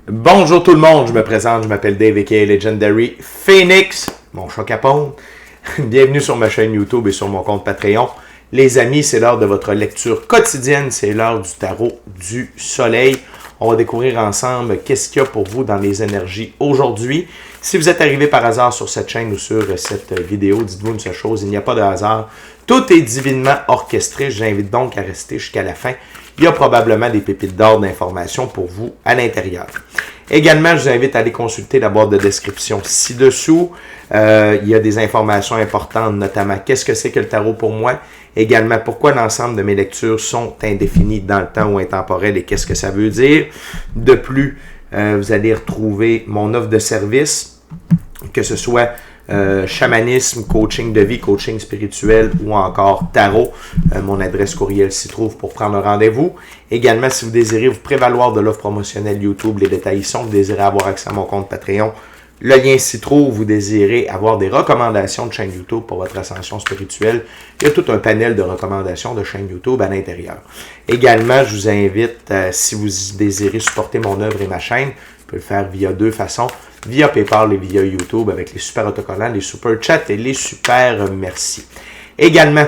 Bonjour tout le monde, je me présente, je m'appelle Dave aka Legendary Phoenix, mon chat capone. Bienvenue sur ma chaîne YouTube et sur mon compte Patreon. Les amis, c'est l'heure de votre lecture quotidienne, c'est l'heure du tarot du soleil. On va découvrir ensemble qu'est-ce qu'il y a pour vous dans les énergies aujourd'hui. Si vous êtes arrivé par hasard sur cette chaîne ou sur cette vidéo, dites-vous une seule chose, il n'y a pas de hasard. Tout est divinement orchestré, j'invite donc à rester jusqu'à la fin. Il y a probablement des pépites d'or d'informations pour vous à l'intérieur. Également, je vous invite à aller consulter la boîte de description ci-dessous. Il y a des informations importantes, notamment qu'est-ce que c'est que le tarot pour moi. Également, pourquoi l'ensemble de mes lectures sont indéfinies dans le temps ou intemporelles et qu'est-ce que ça veut dire. De plus, vous allez retrouver mon offre de service, que ce soit chamanisme, coaching de vie, coaching spirituel ou encore tarot. Mon adresse courriel s'y trouve pour prendre un rendez-vous. Également, si vous désirez vous prévaloir de l'offre promotionnelle YouTube, les détails y sont. Vous désirez avoir accès à mon compte Patreon, le lien s'y trouve. Vous désirez avoir des recommandations de chaîne YouTube pour votre ascension spirituelle. Il y a tout un panel de recommandations de chaîne YouTube à l'intérieur. Également, je vous invite, si vous désirez supporter mon œuvre et ma chaîne, vous pouvez le faire via deux façons, via PayPal et via YouTube avec les super autocollants, les super chats et les super merci. Également,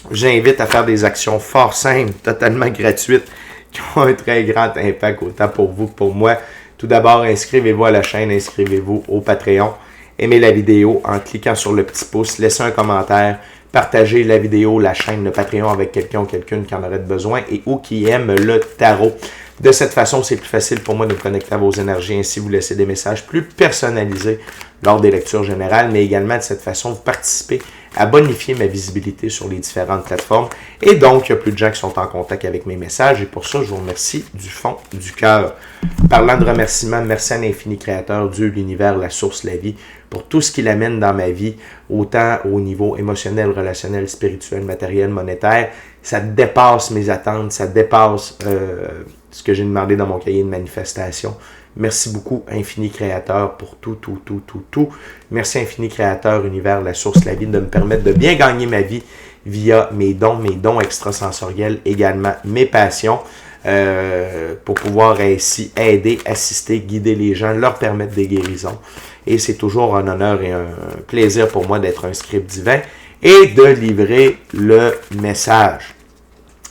j'invite à faire des actions fort simples, totalement gratuites, qui ont un très grand impact autant pour vous que pour moi. Tout d'abord, inscrivez-vous à la chaîne, inscrivez-vous au Patreon, aimez la vidéo en cliquant sur le petit pouce, laissez un commentaire, partagez la vidéo, la chaîne, le Patreon avec quelqu'un ou quelqu'une qui en aurait besoin et ou qui aime le tarot. De cette façon, c'est plus facile pour moi de me connecter à vos énergies. Ainsi, vous laissez des messages plus personnalisés lors des lectures générales, mais également de cette façon, vous participez à bonifier ma visibilité sur les différentes plateformes. Et donc, il y a plus de gens qui sont en contact avec mes messages. Et pour ça, je vous remercie du fond du cœur. Parlant de remerciements, merci à l'infini créateur, Dieu, l'univers, la source, la vie, pour tout ce qu'il amène dans ma vie, autant au niveau émotionnel, relationnel, spirituel, matériel, monétaire. Ça dépasse mes attentes, ça dépasse ce que j'ai demandé dans mon cahier de manifestation. Merci beaucoup, Infini Créateur, pour tout. Merci, Infini Créateur, Univers, la source, la vie, de me permettre de bien gagner ma vie via mes dons extrasensoriels, également mes passions, pour pouvoir ainsi aider, assister, guider les gens, leur permettre des guérisons. Et c'est toujours un honneur et un plaisir pour moi d'être un script divin et de livrer le message.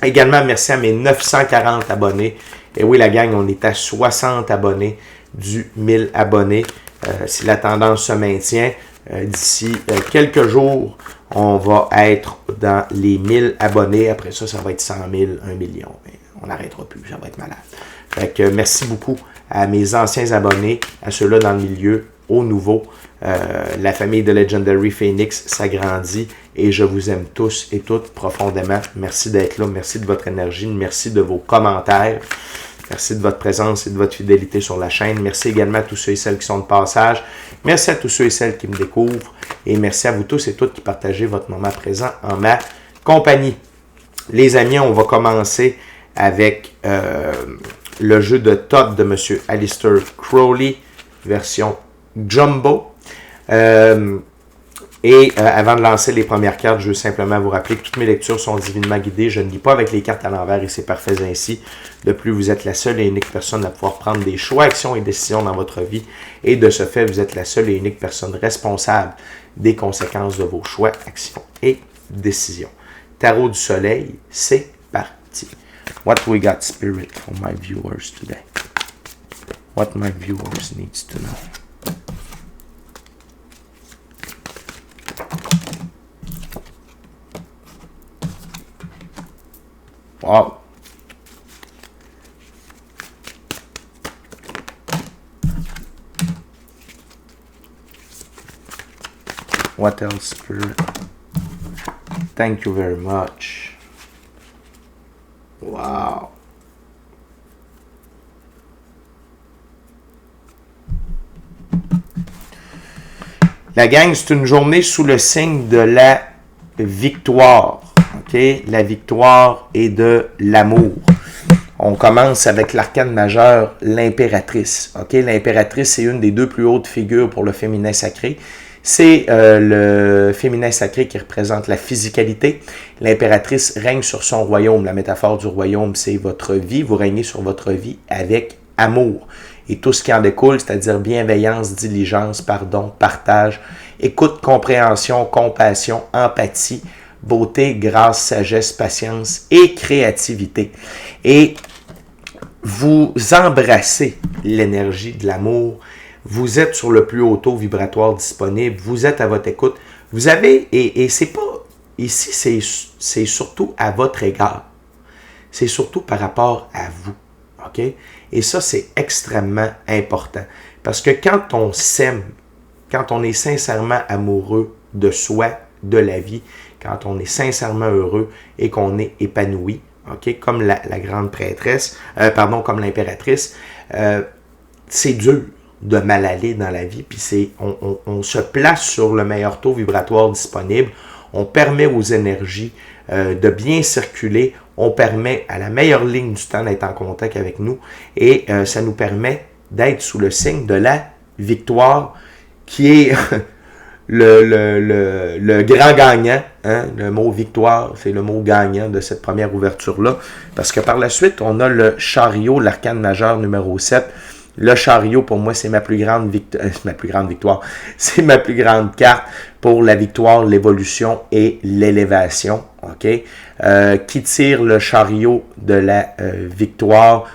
Également, merci à mes 940 abonnés. Et oui, la gang, on est à 60 abonnés du 1000 abonnés. Si la tendance se maintient, d'ici quelques jours, on va être dans les 1000 abonnés. Après ça, ça va être 100 000, 1 million. Mais on n'arrêtera plus, ça va être malade. Fait que merci beaucoup à mes anciens abonnés, à ceux-là dans le milieu, aux nouveaux. La famille de Legendary Phoenix s'agrandit et je vous aime tous et toutes profondément. Merci d'être là, merci de votre énergie, merci de vos commentaires, merci de votre présence et de votre fidélité sur la chaîne. Merci également à tous ceux et celles qui sont de passage. Merci à tous ceux et celles qui me découvrent et merci à vous tous et toutes qui partagez votre moment présent en ma compagnie. Les amis, on va commencer avec le jeu de Thoth de M. Aleister Crowley, version Jumbo. Avant de lancer les premières cartes, je veux simplement vous rappeler que toutes mes lectures sont divinement guidées. Je ne lis pas avec les cartes à l'envers et c'est parfait ainsi. De plus, vous êtes la seule et unique personne à pouvoir prendre des choix, actions et décisions dans votre vie. Et de ce fait, vous êtes la seule et unique personne responsable des conséquences de vos choix, actions et décisions. Tarot du soleil, c'est parti. What we got, Spirit, for my viewers today? What my viewers needs to know? Wow. What else, Spirit? Thank you very much. Wow. La gang, c'est une journée sous le signe de la victoire. Okay? La victoire et de l'amour. On commence avec l'arcane majeur, l'impératrice. Okay? L'impératrice, c'est une des deux plus hautes figures pour le féminin sacré. C'est le féminin sacré qui représente la physicalité. L'impératrice règne sur son royaume. La métaphore du royaume, c'est votre vie. Vous régnez sur votre vie avec amour. Et tout ce qui en découle, c'est-à-dire bienveillance, diligence, pardon, partage, écoute, compréhension, compassion, empathie, beauté, grâce, sagesse, patience et créativité. Et vous embrassez l'énergie de l'amour, vous êtes sur le plus haut taux vibratoire disponible, vous êtes à votre écoute, vous avez, et c'est pas, ici c'est surtout à votre égard, c'est surtout par rapport à vous, ok? Et ça c'est extrêmement important, parce que quand on s'aime, quand on est sincèrement amoureux de soi, de la vie, quand on est sincèrement heureux et qu'on est épanoui, ok, comme la grande prêtresse, comme l'impératrice, c'est dur de mal aller dans la vie, puis on se place sur le meilleur taux vibratoire disponible, on permet aux énergies de bien circuler, on permet à la meilleure ligne du temps d'être en contact avec nous, et ça nous permet d'être sous le signe de la victoire, qui est le grand gagnant, hein? Le mot victoire, c'est le mot gagnant de cette première ouverture-là, parce que par la suite, on a le chariot, l'arcane majeur numéro 7. Le chariot, pour moi, c'est ma plus grande victoire. C'est ma plus grande carte pour la victoire, l'évolution et l'élévation. OK? Qui tire le chariot de la victoire?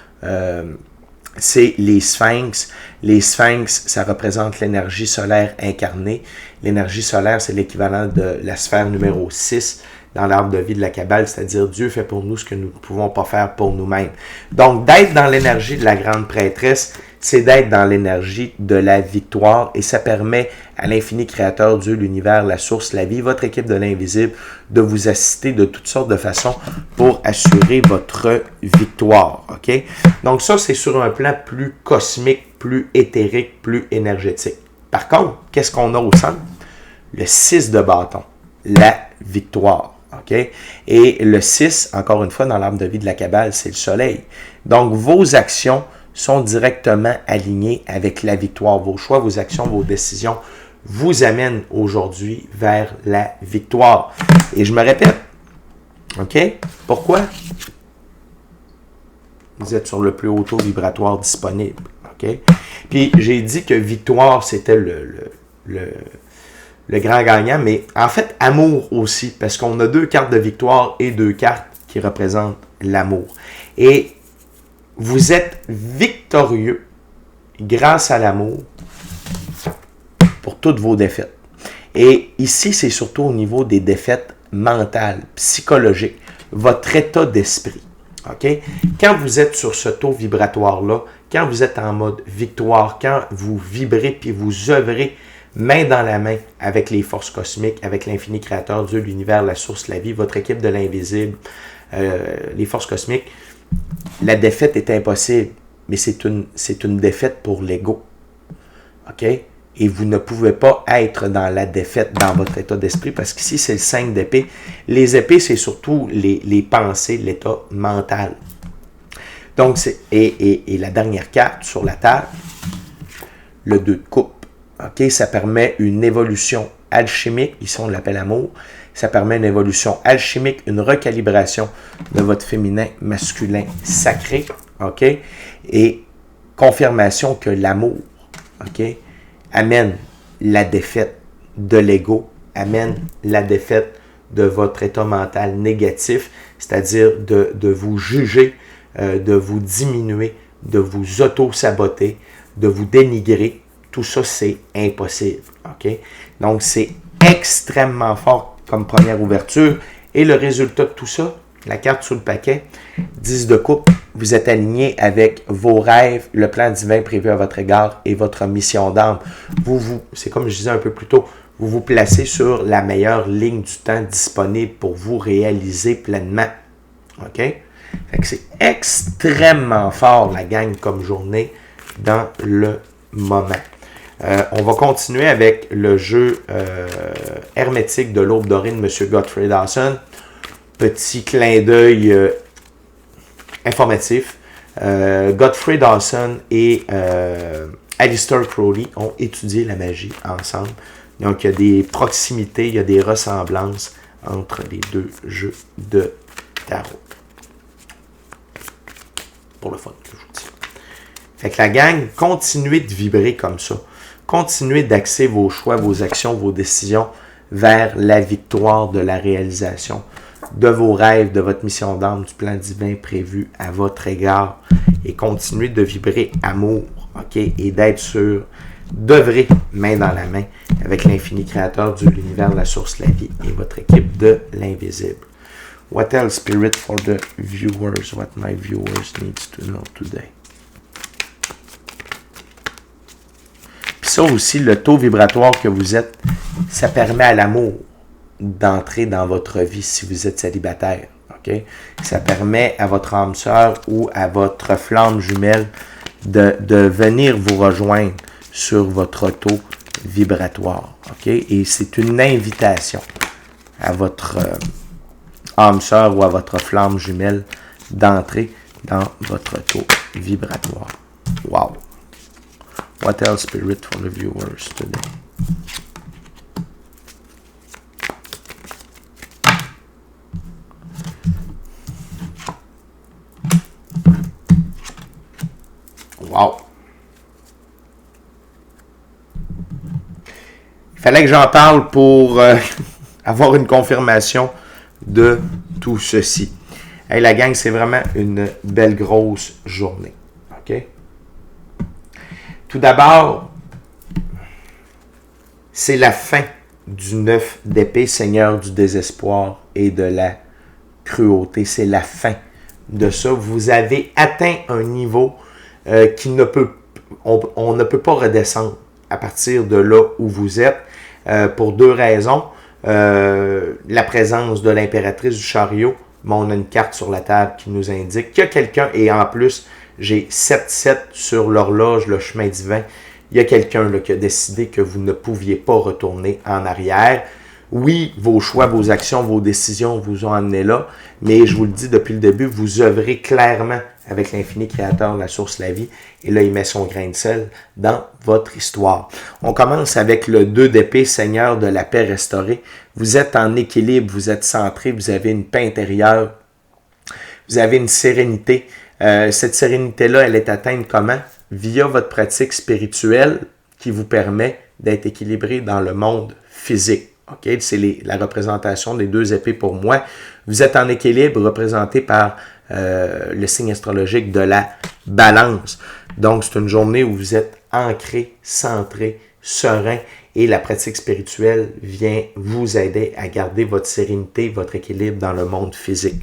C'est les sphinx. Les sphinx, ça représente l'énergie solaire incarnée. L'énergie solaire, c'est l'équivalent de la sphère numéro 6 dans l'arbre de vie de la Kabbale, c'est-à-dire Dieu fait pour nous ce que nous ne pouvons pas faire pour nous-mêmes. Donc, d'être dans l'énergie de la grande prêtresse, c'est d'être dans l'énergie de la victoire, et ça permet à l'infini créateur, Dieu, l'univers, la source, la vie, votre équipe de l'invisible, de vous assister de toutes sortes de façons pour assurer votre victoire. OK? Donc ça, c'est sur un plan plus cosmique, plus éthérique, plus énergétique. Par contre, qu'est-ce qu'on a au centre? Le 6 de bâton, la victoire. Okay? Et le 6, encore une fois, dans l'arbre de vie de la Kabbale, c'est le soleil. Donc, vos actions sont directement alignées avec la victoire. Vos choix, vos actions, vos décisions vous amènent aujourd'hui vers la victoire. Et je me répète, OK? Pourquoi? Vous êtes sur le plus haut taux vibratoire disponible. OK? Puis, j'ai dit que victoire, c'était le grand gagnant, mais en fait, amour aussi, parce qu'on a 2 cartes de victoire et 2 cartes qui représentent l'amour. Et vous êtes victorieux grâce à l'amour pour toutes vos défaites. Et ici, c'est surtout au niveau des défaites mentales, psychologiques, votre état d'esprit. OK? Quand vous êtes sur ce taux vibratoire-là, quand vous êtes en mode victoire, quand vous vibrez puis vous œuvrez main dans la main avec les forces cosmiques, avec l'infini créateur, Dieu, l'univers, la source, la vie, votre équipe de l'invisible, les forces cosmiques, la défaite est impossible, mais c'est une défaite pour l'ego. OK? Et vous ne pouvez pas être dans la défaite dans votre état d'esprit, parce qu'ici, c'est le 5 d'épée. Les épées, c'est surtout les pensées, l'état mental. Donc, et la dernière carte sur la table, le 2 de coupe. OK, ça permet une évolution alchimique, ici on l'appelle amour, ça permet une évolution alchimique, une recalibration de votre féminin masculin sacré, OK, et confirmation que l'amour, OK, amène la défaite de l'ego, amène la défaite de votre état mental négatif, c'est-à-dire de vous juger, de vous diminuer, de vous auto-saboter, de vous dénigrer. Tout ça, c'est impossible. OK? Donc, c'est extrêmement fort comme première ouverture. Et le résultat de tout ça, la carte sur le paquet, 10 de coupe, vous êtes aligné avec vos rêves, le plan divin prévu à votre égard et votre mission d'âme. C'est comme je disais un peu plus tôt, vous vous placez sur la meilleure ligne du temps disponible pour vous réaliser pleinement. OK? Fait que c'est extrêmement fort, la gang, comme journée dans le moment. On va continuer avec le jeu hermétique de l'Aube dorée de M. Godfrey Dawson. Petit clin d'œil informatif. Godfrey Dawson et Aleister Crowley ont étudié la magie ensemble. Donc, il y a des proximités, il y a des ressemblances entre les 2 jeux de tarot. Pour le fun, je vous dis. Fait que la gang, continuez de vibrer comme ça. Continuez d'axer vos choix, vos actions, vos décisions vers la victoire de la réalisation de vos rêves, de votre mission d'âme, du plan divin prévu à votre égard. Et continuez de vibrer amour, ok? Et d'être sûr d'œuvrer main dans la main avec l'infini créateur de l'univers, la source, la vie et votre équipe de l'invisible. What else, Spirit, for the viewers? What my viewers needs to know today? Puis ça aussi, le taux vibratoire que vous êtes, ça permet à l'amour d'entrer dans votre vie si vous êtes célibataire. Okay? Ça permet à votre âme sœur ou à votre flamme jumelle de venir vous rejoindre sur votre taux vibratoire. Okay? Et c'est une invitation à votre âme sœur ou à votre flamme jumelle d'entrer dans votre taux vibratoire. Wow! What else, Spirit, for the viewers today? Wow! Il fallait que j'en parle pour avoir une confirmation de tout ceci. Hey, la gang, c'est vraiment une belle grosse journée. OK? Tout d'abord, c'est la fin du 9 d'épée, Seigneur du désespoir et de la cruauté. C'est la fin de ça. Vous avez atteint un niveau qui ne peut, on ne peut pas redescendre à partir de là où vous êtes pour deux raisons. La présence de l'impératrice du chariot, mais on a une carte sur la table qui nous indique qu'il y a quelqu'un, et en plus, j'ai 7-7 sur l'horloge, le chemin divin. Il y a quelqu'un qui a décidé que vous ne pouviez pas retourner en arrière. Oui, vos choix, vos actions, vos décisions vous ont amené là, mais je vous le dis depuis le début, vous œuvrez clairement avec l'infini créateur, la source, la vie, et là, il met son grain de sel dans votre histoire. On commence avec le 2 d'épée, Seigneur de la paix restaurée. Vous êtes en équilibre, vous êtes centré, vous avez une paix intérieure, vous avez une sérénité. Cette sérénité-là, elle est atteinte comment? Via votre pratique spirituelle qui vous permet d'être équilibré dans le monde physique. Okay? C'est la représentation des 2 épées pour moi. Vous êtes en équilibre représenté par le signe astrologique de la balance. Donc, c'est une journée où vous êtes ancré, centré, serein et la pratique spirituelle vient vous aider à garder votre sérénité, votre équilibre dans le monde physique.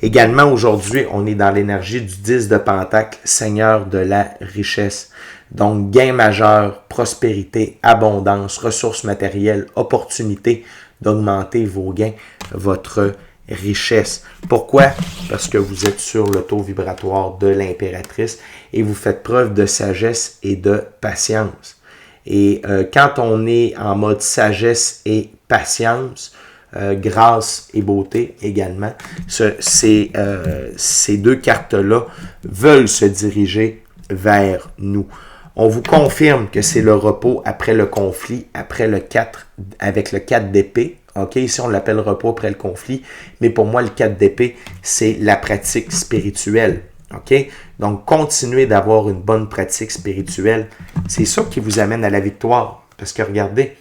Également, aujourd'hui, on est dans l'énergie du 10 de Pentacle, Seigneur de la richesse. Donc, gain majeur, prospérité, abondance, ressources matérielles, opportunité d'augmenter vos gains, votre richesse. Pourquoi? Parce que vous êtes sur le taux vibratoire de l'impératrice et vous faites preuve de sagesse et de patience. Et quand on est en mode sagesse et patience, grâce et beauté également, ces deux cartes-là veulent se diriger vers nous. On vous confirme que c'est le repos après le conflit, après le 4, avec le 4 d'épée. OK, ici on l'appelle repos après le conflit, mais pour moi le 4 d'épée, c'est la pratique spirituelle. OK? Donc, continuez d'avoir une bonne pratique spirituelle. C'est ça qui vous amène à la victoire. Parce que regardez,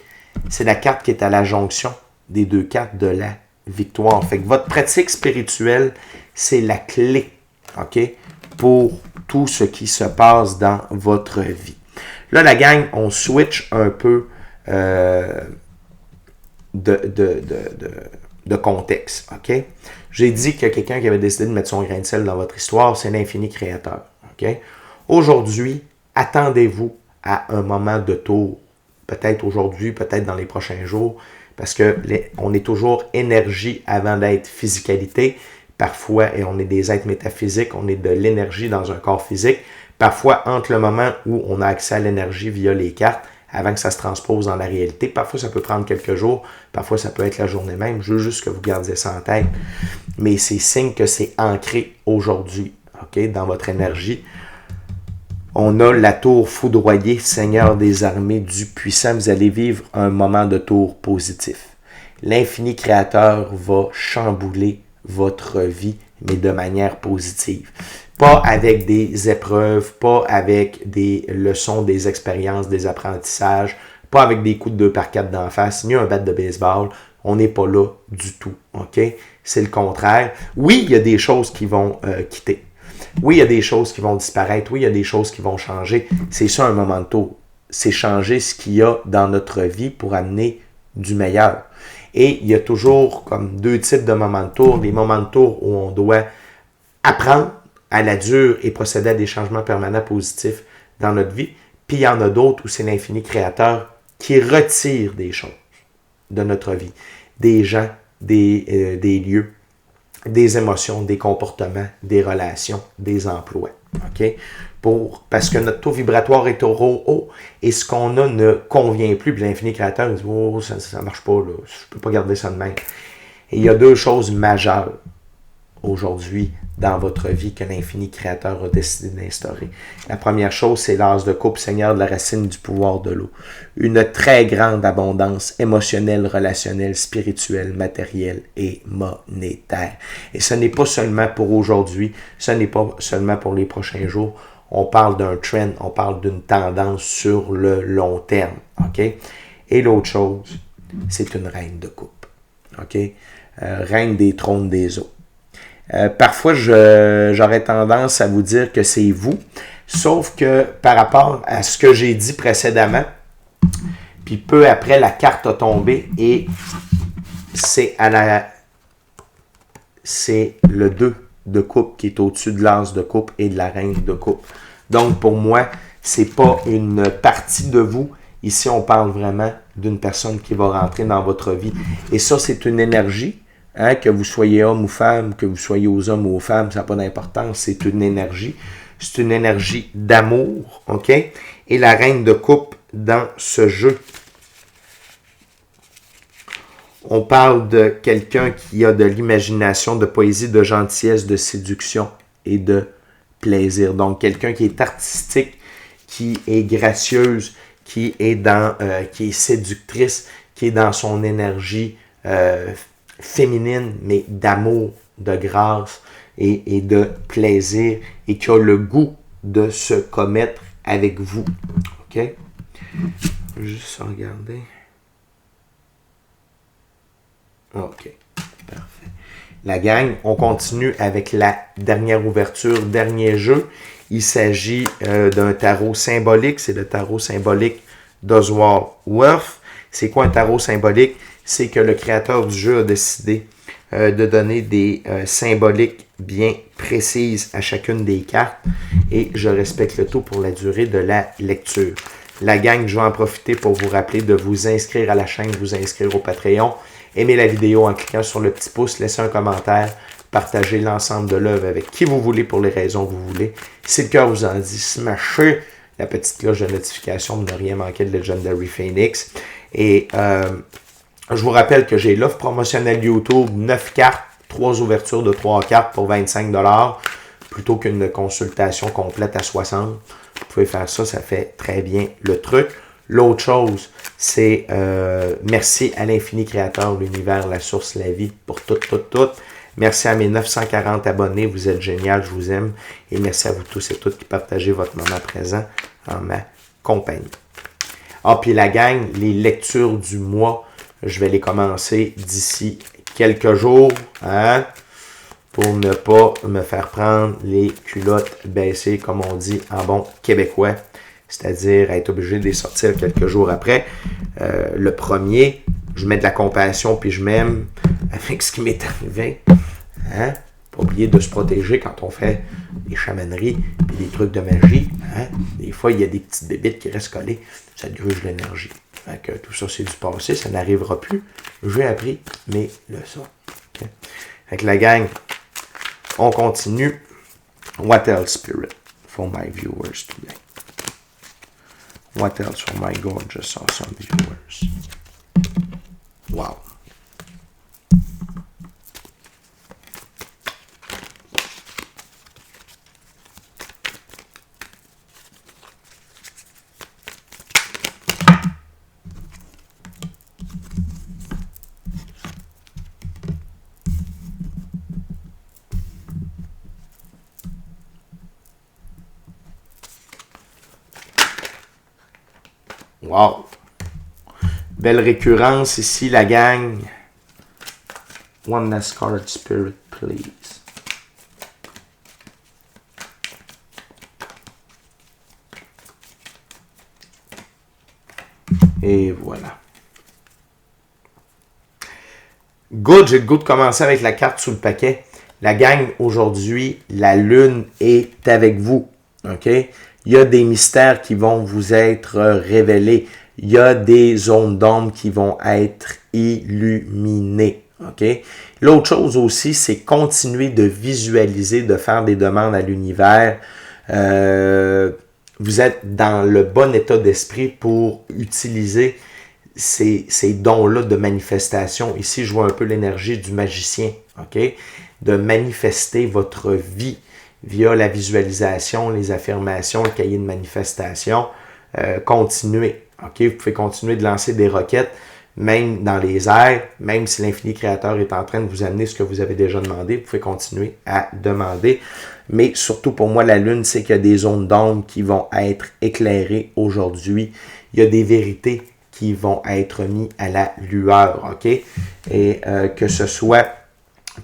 c'est la carte qui est à la jonction des deux cartes de la victoire. Fait que votre pratique spirituelle, c'est la clé, OK? Pour tout ce qui se passe dans votre vie. Là, la gang, on switch un peu de contexte, OK? J'ai dit qu'il y a quelqu'un qui avait décidé de mettre son grain de sel dans votre histoire, c'est l'infini créateur, OK? Aujourd'hui, attendez-vous à un moment de tour, peut-être aujourd'hui, peut-être dans les prochains jours, parce que on est toujours énergie avant d'être physicalité, parfois, et on est des êtres métaphysiques, on est de l'énergie dans un corps physique, parfois entre le moment où on a accès à l'énergie via les cartes, avant que ça se transpose dans la réalité. Parfois, ça peut prendre quelques jours. Parfois, ça peut être la journée même. Je veux juste que vous gardiez ça en tête. Mais c'est signe que c'est ancré aujourd'hui, OK, dans votre énergie. On a la tour foudroyée, Seigneur des armées du puissant. Vous allez vivre un moment de tour positif. L'infini créateur va chambouler votre vie, mais de manière positive. Pas avec des épreuves, pas avec des leçons, des expériences, des apprentissages, pas avec des coups de 2 par 4 d'en face, ni un bat de baseball. On n'est pas là du tout, OK? C'est le contraire. Oui, il y a des choses qui vont quitter. Oui, il y a des choses qui vont disparaître. Oui, il y a des choses qui vont changer. C'est ça un moment de tour. C'est changer ce qu'il y a dans notre vie pour amener du meilleur. Et il y a toujours comme 2 types de moments de tour. Les moments de tour où on doit apprendre à la dure et procéder à des changements permanents positifs dans notre vie. Puis il y en a d'autres où c'est l'infini créateur qui retire des choses de notre vie. Des gens, des lieux, des émotions, des comportements, des relations, des emplois. OK? Parce que notre taux vibratoire est trop haut et ce qu'on a ne convient plus. Puis l'infini créateur dit oh, ça ne marche pas, là. Je ne peux pas garder ça de même. Et il y a 2 choses majeures aujourd'hui dans votre vie que l'infini créateur a décidé d'instaurer. La première chose, c'est l'as de coupe, Seigneur de la racine du pouvoir de l'eau. Une très grande abondance émotionnelle, relationnelle, spirituelle, matérielle et monétaire. Et ce n'est pas seulement pour aujourd'hui, ce n'est pas seulement pour les prochains jours. On parle d'un trend, on parle d'une tendance sur le long terme. OK? Et l'autre chose, c'est une reine de coupe. OK? Reine des trônes des eaux. Parfois, j'aurais tendance à vous dire que c'est vous, sauf que par rapport à ce que j'ai dit précédemment, puis peu après, la carte a tombé et c'est le 2 de coupe qui est au-dessus de l'as de coupe et de la reine de coupe. Donc, pour moi, c'est pas une partie de vous. Ici, on parle vraiment d'une personne qui va rentrer dans votre vie. Et ça, c'est une énergie. Hein, que vous soyez homme ou femme, que vous soyez aux hommes ou aux femmes, ça n'a pas d'importance, c'est une énergie. C'est une énergie d'amour, OK? Et la reine de coupe dans ce jeu, on parle de quelqu'un qui a de l'imagination, de poésie, de gentillesse, de séduction et de plaisir. Donc, quelqu'un qui est artistique, qui est gracieuse, qui est séductrice, qui est dans son énergie féminine, mais d'amour, de grâce et de plaisir et qui a le goût de se commettre avec vous. OK? Je vais juste regarder. OK. Parfait. La gang, on continue avec la dernière ouverture, dernier jeu. Il s'agit d'un tarot symbolique. C'est le tarot symbolique d'Oswald Worth. C'est quoi un tarot symbolique? C'est que le créateur du jeu a décidé de donner des symboliques bien précises à chacune des cartes et je respecte le tout pour la durée de la lecture. La gang, je vais en profiter pour vous rappeler de vous inscrire à la chaîne, vous inscrire au Patreon, aimer la vidéo en cliquant sur le petit pouce, laisser un commentaire, partager l'ensemble de l'œuvre avec qui vous voulez pour les raisons que vous voulez. Si le cœur vous en dit, smashez la petite cloche de notification pour ne rien manquer de Legendary Phoenix. Et je vous rappelle que j'ai l'offre promotionnelle YouTube, 9 cartes, 3 ouvertures de 3 cartes pour 25 $, plutôt qu'une consultation complète à 60. Vous pouvez faire ça, ça fait très bien le truc. L'autre chose, c'est merci à l'infini créateur, l'univers, la source, la vie, pour tout. Merci à mes 940 abonnés, vous êtes génial, je vous aime. Et merci à vous tous et toutes qui partagez votre moment présent en ma compagnie. Ah, puis la gang, les lectures du mois, je vais les commencer d'ici quelques jours, hein, pour ne pas me faire prendre les culottes baissées, comme on dit en bon québécois, c'est-à-dire être obligé de les sortir quelques jours après. Le premier, je mets de la compassion puis je m'aime avec ce qui m'est arrivé. Hein? Pas oublier de se protéger quand on fait des chamaneries et des trucs de magie. Hein? Des fois, il y a des petites bébites qui restent collées. Ça te gruge l'énergie. Fait que tout ça, c'est du passé. Ça n'arrivera plus. J'ai appris mes leçons. Okay? Fait que la gang, on continue. What else, Spirit, for my viewers today? What else for my gorgeous, awesome viewers? Wow. Wow! Belle récurrence ici, la gang. One last card, Spirit, please. Et voilà. Good, j'ai le goût de commencer avec la carte sous le paquet. La gang, aujourd'hui, la lune est avec vous. OK? Il y a des mystères qui vont vous être révélés. Il y a des zones d'ombre qui vont être illuminées. OK? L'autre chose aussi, c'est continuer de visualiser, de faire des demandes à l'univers. Vous êtes dans le bon état d'esprit pour utiliser ces dons-là de manifestation. Ici, je vois un peu l'énergie du magicien, OK? De manifester votre vie via la visualisation, les affirmations, le cahier de manifestation. Continuez, OK? Vous pouvez continuer de lancer des roquettes, même dans les airs, même si l'infini créateur est en train de vous amener ce que vous avez déjà demandé, vous pouvez continuer à demander. Mais surtout pour moi, la lune, c'est qu'il y a des zones d'ombre qui vont être éclairées aujourd'hui. Il y a des vérités qui vont être mis à la lueur, OK? Et que ce soit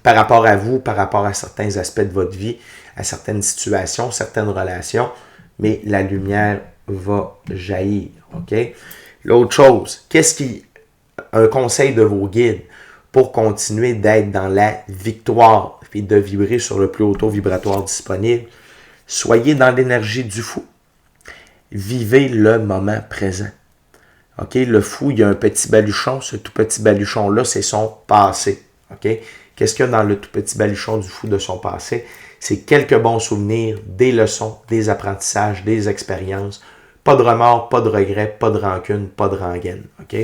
par rapport à vous, par rapport à certains aspects de votre vie, à certaines situations, certaines relations, mais la lumière va jaillir, OK? L'autre chose, un conseil de vos guides pour continuer d'être dans la victoire et de vibrer sur le plus haut taux vibratoire disponible, soyez dans l'énergie du fou. Vivez le moment présent. OK? Le fou, il y a un petit baluchon. Ce tout petit baluchon-là, c'est son passé. OK? Qu'est-ce qu'il y a dans le tout petit baluchon du fou de son passé? C'est quelques bons souvenirs, des leçons, des apprentissages, des expériences. Pas de remords, pas de regrets, pas de rancune, pas de rengaine. OK?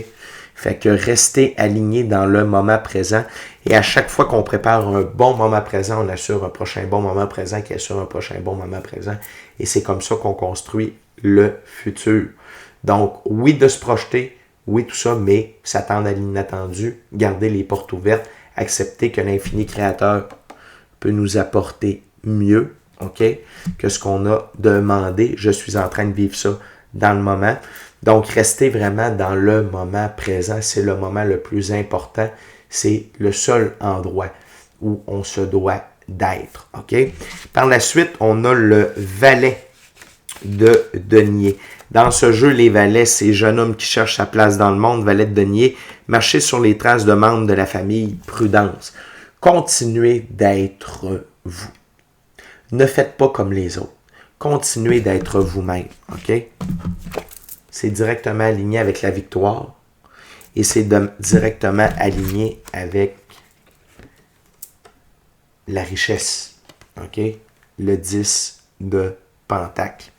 Fait que restez aligné dans le moment présent. Et à chaque fois qu'on prépare un bon moment présent, on assure un prochain bon moment présent qui assure un prochain bon moment présent. Et c'est comme ça qu'on construit le futur. Donc, oui, de se projeter, oui, tout ça, mais s'attendre à l'inattendu, garder les portes ouvertes, accepter que l'infini créateur peut nous apporter mieux, OK, que ce qu'on a demandé. Je suis en train de vivre ça dans le moment. Donc, restez vraiment dans le moment présent. C'est le moment le plus important. C'est le seul endroit où on se doit d'être, OK? Par la suite, on a le valet de denier. Dans ce jeu, les valets, c'est jeune homme qui cherche sa place dans le monde, valet de denier, marchez sur les traces de membres de la famille, prudence. Continuez d'être vous. Ne faites pas comme les autres. Continuez d'être vous-même, OK? C'est directement aligné avec la victoire et c'est directement aligné avec la richesse, OK? Le 10 de Pentacle.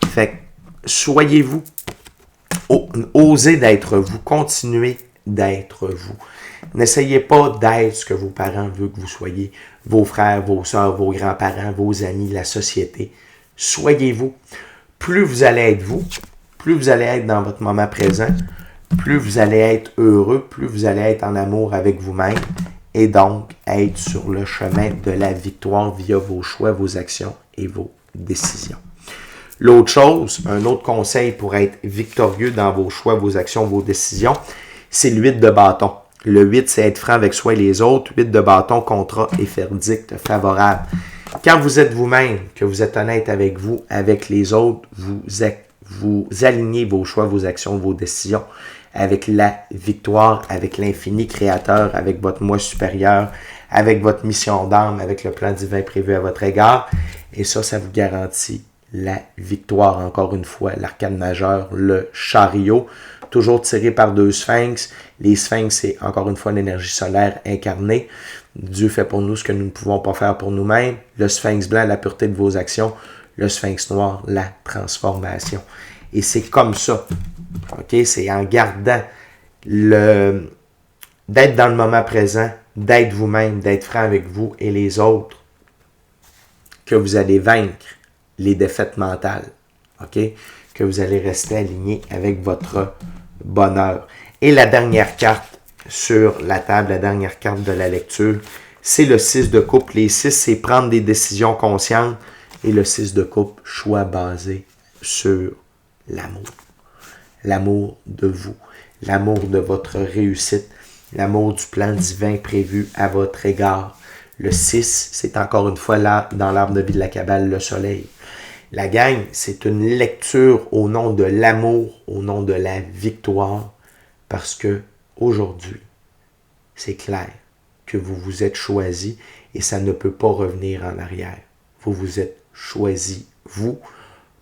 Fait que soyez-vous, osez d'être vous, continuez d'être vous. N'essayez pas d'être ce que vos parents veulent que vous soyez, vos frères, vos soeurs, vos grands-parents, vos amis, la société. Soyez-vous. Plus vous allez être vous, plus vous allez être dans votre moment présent, plus vous allez être heureux, plus vous allez être en amour avec vous-même et donc être sur le chemin de la victoire via vos choix, vos actions et vos décisions. L'autre chose, un autre conseil pour être victorieux dans vos choix, vos actions, vos décisions, c'est le 8 de bâton. Le 8, c'est être franc avec soi et les autres. 8 de bâton, contrat et verdict favorable. Quand vous êtes vous-même, que vous êtes honnête avec vous, avec les autres, vous alignez vos choix, vos actions, vos décisions avec la victoire, avec l'infini créateur, avec votre moi supérieur, avec votre mission d'âme, avec le plan divin prévu à votre égard. Et ça vous garantit la victoire. Encore une fois, l'arcane majeur, le chariot, toujours tiré par deux sphinx. Les sphinx, c'est encore une fois l'énergie solaire incarnée. Dieu fait pour nous ce que nous ne pouvons pas faire pour nous-mêmes. Le sphinx blanc, la pureté de vos actions. Le sphinx noir, la transformation. Et c'est comme ça. OK? C'est en gardant d'être dans le moment présent, d'être vous-même, d'être franc avec vous et les autres, que vous allez vaincre les défaites mentales. OK? Que vous allez rester aligné avec votre bonheur. Et la dernière carte sur la table, la dernière carte de la lecture, c'est le 6 de coupe. Les 6, c'est prendre des décisions conscientes. Et le 6 de coupe, choix basé sur l'amour. l'amour de vous, l'amour de votre réussite, l'amour du plan divin prévu à votre égard. Le 6, c'est encore une fois là, dans l'arbre de vie de la Kabbale, le soleil. La gang, c'est une lecture au nom de l'amour, au nom de la victoire, parce que aujourd'hui, c'est clair que vous vous êtes choisi et ça ne peut pas revenir en arrière. Vous vous êtes choisi, vous,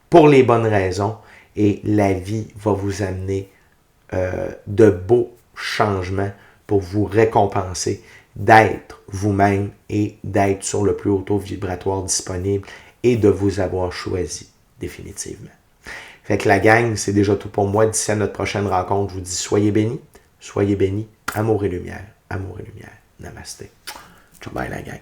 pour les bonnes raisons et la vie va vous amener de beaux changements pour vous récompenser d'être vous-même et d'être sur le plus haut taux vibratoire disponible et de vous avoir choisi définitivement. Fait que la gang, c'est déjà tout pour moi. D'ici à notre prochaine rencontre, je vous dis soyez bénis, amour et lumière, amour et lumière. Namasté. Ciao, bye la gang.